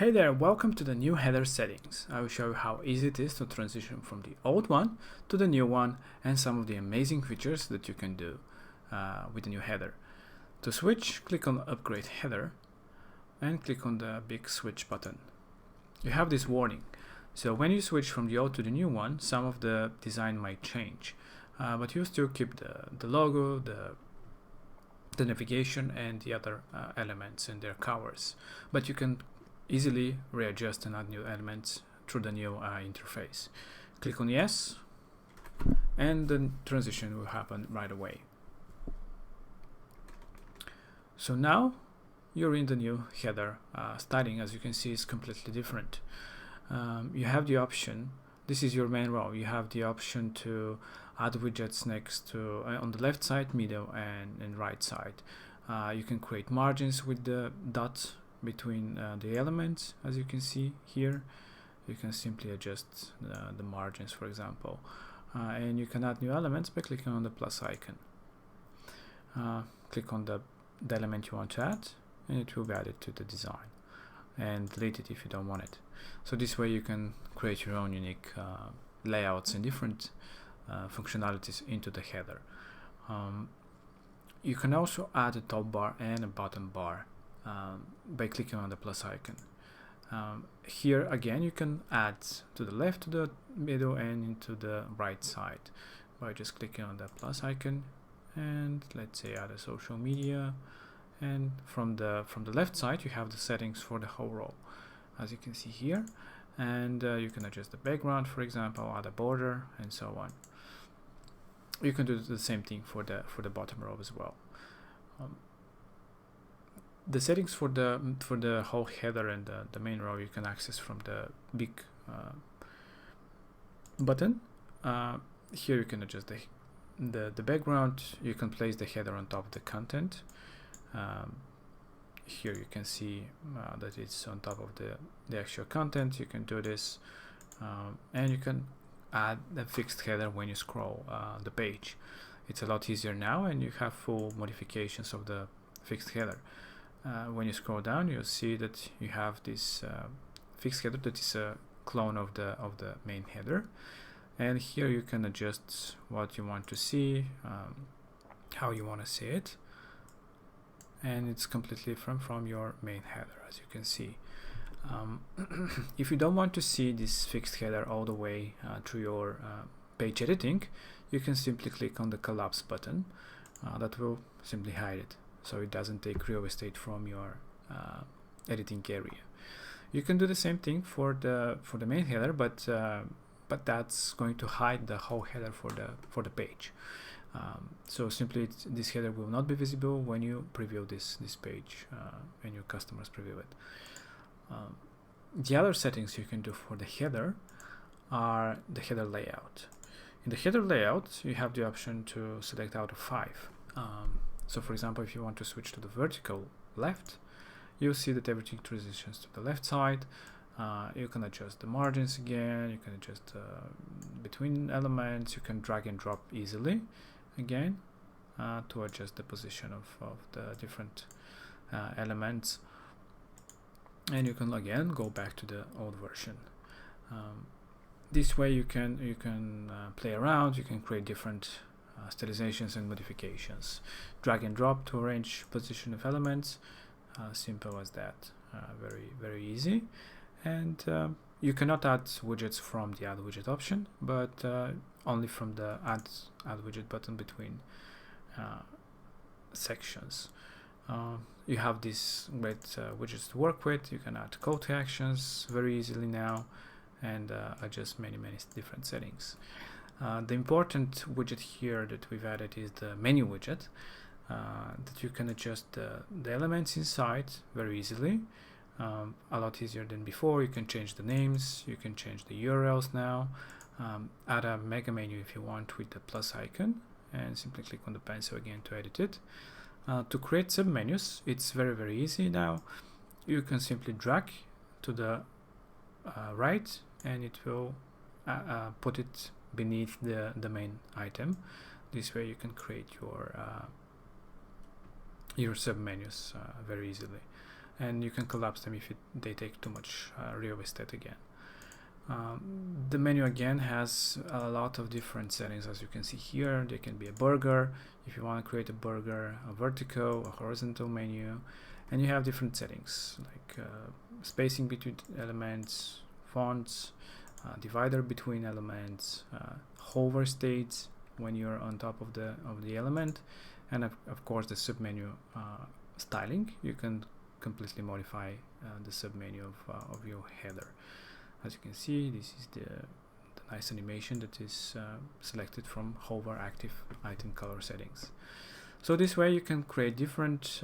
Hey there, welcome to the new header settings. I will show you how easy it is to transition from the old one to the new one and some of the amazing features that you can do with the new header. To switch, click on Upgrade Header and click on the big switch button. You have this warning. So when you switch from the old to the new one, some of the design might change, but you still keep the logo, the navigation and the other elements and their colors. But you can easily readjust and add new elements through the new interface. Click on yes, and the transition will happen right away. So now you're in the new header. Styling, as you can see, is completely different. You have the option, this is your main row, you have the option to add widgets next to on the left side, middle and right side. You can create margins with the dot between the elements, as you can see here. You can simply adjust the margins, for example, and you can add new elements by clicking on the plus icon. Click on the element you want to add and it will be added to the design, and delete it if you don't want it. So this way you can create your own unique layouts and different functionalities into the header. You can also add a top bar and a bottom bar by clicking on the plus icon. Here again you can add to the left, to the middle and into the right side by just clicking on the plus icon, and let's say add a social media, and from the left side you have the settings for the whole row, as you can see here, and you can adjust the background, for example, add a border and so on. You can do the same thing for the bottom row as well. The settings for the whole header and the main row you can access from the big button. Here you can adjust the background. You can place the header on top of the content. Here you can see that it's on top of the actual content. You can do this, and you can add a fixed header when you scroll the page. It's a lot easier now, and you have full modifications of the fixed header. When you scroll down, you'll see that you have this fixed header that is a clone of the main header, and here you can adjust what you want to see, how you want to see it, and it's completely from your main header, as you can see. If you don't want to see this fixed header all the way through your page editing, you can simply click on the collapse button. That will simply hide it, so it doesn't take real estate from your editing area. You can do the same thing for the main header, but that's going to hide the whole header for the page. So simply this header will not be visible when you preview this page, when your customers preview it. The other settings you can do for the header are the header layout. In the header layout, you have the option to select out of 5. So for example, if you want to switch to the vertical left, you'll see that everything transitions to the left side. You can adjust the margins again, you can adjust between elements, you can drag and drop easily again to adjust the position of the different elements, and you can again go back to the old version. This way you can play around, you can create different stylizations and modifications. Drag and drop to arrange position of elements, simple as that, very easy. And you cannot add widgets from the add widget option, but only from the add widget button between sections. You have these great widgets to work with. You can add call to actions very easily now, and adjust many different settings. The important widget here that we've added is the menu widget, that you can adjust the elements inside very easily, a lot easier than before. You can change the names, you can change the URLs now, add a mega menu if you want with the plus icon, and simply click on the pencil again to edit it. To create submenus, it's very easy now. You can simply drag to the right, and it will put it beneath the main item. This way you can create your submenus very easily. and you can collapse them if they take too much real estate again. The menu again has a lot of different settings, as you can see here. There can be a burger if you want to create a burger, a vertical, a horizontal menu, and you have different settings like spacing between elements, fonts, divider between elements, hover states when you're on top of the element, and of course the submenu styling. You can completely modify the submenu of your header. As you can see, this is the nice animation that is selected from hover active item color settings. So this way you can create different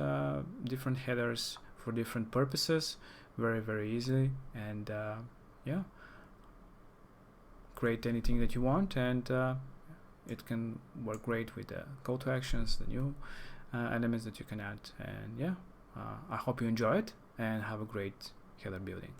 headers for different purposes very easily, and yeah, create anything that you want, and it can work great with the call to actions, the new elements that you can add. And yeah, I hope you enjoy it and have a great header building.